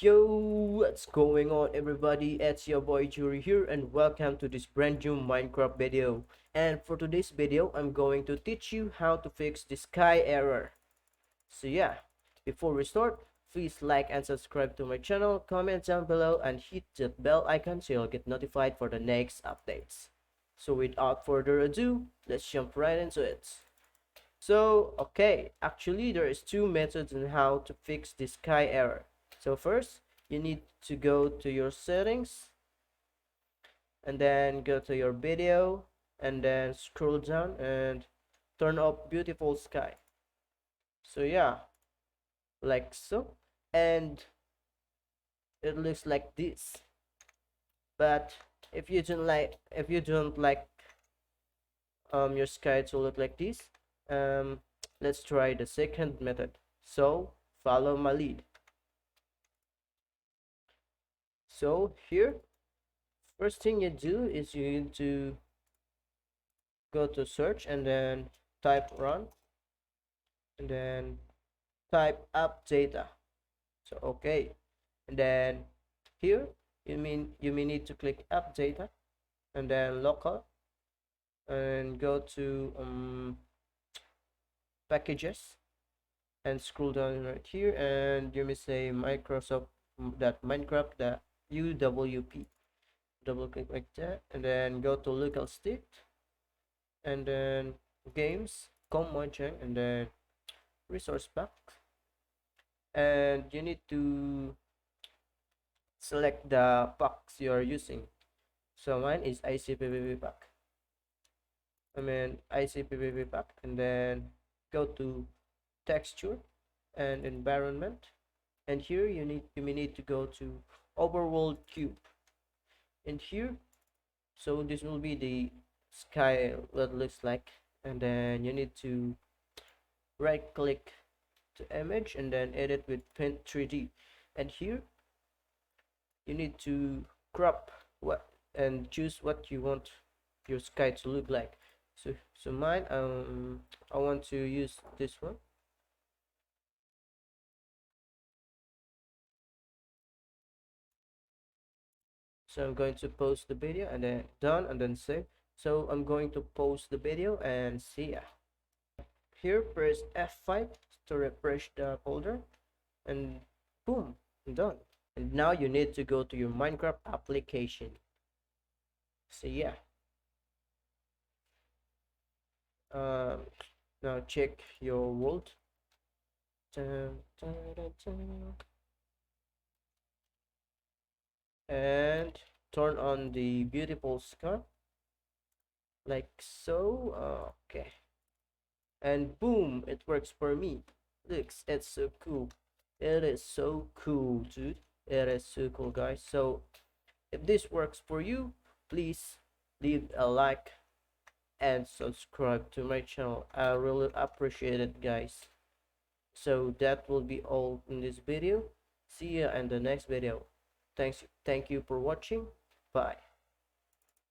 Yo, what's going on everybody? It's your boy Jury here and welcome to this brand new Minecraft video. And for today's video, I'm going to teach you how to fix the sky error. So yeah, before we start, please like and subscribe to my channel, comment down below and hit that bell icon so you'll get notified for the next updates. So without further ado, let's jump right into it. So okay, actually there is two methods on how to fix the sky error. So first, you need to go to your settings and then go to your video and then scroll down and turn off beautiful sky. So yeah, like so, and it looks like this. But if you don't like your sky to look like this, um let's try the second method. So follow my lead. So here, first thing you do is you need to go to search and then type run and then type app data. So okay, and then here you may need to click app data and then local and go to packages and scroll down right here and you may say Microsoft that Minecraft that UWP. Double click like that and then go to local state and then games com Mojang and then resource pack and you need to select the packs you are using. So mine is ICPVP pack. ICPVP pack and then go to texture and environment and here you may need to go to overworld cube and here, so this will be the sky what looks like and then you need to right click to image and then edit with paint 3D and here you need to crop what and choose what you want your sky to look like. So mine I want to use this one. So I'm going to post the video and then done and then save. So I'm going to post the video and see ya. Here press F5 to refresh the folder and boom, done. And now you need to go to your Minecraft application. So yeah, um now check your world. Dun, dun, dun, dun. And turn on the beautiful sky like so. Okay, and boom, it works for me. Looks, it's so cool. It is so cool, dude. It is so cool, guys. So if this works for you, please leave a like and subscribe to my channel. I really appreciate it, guys. So that will be all in this video. See you in the next video. Thank you for watching. Bye.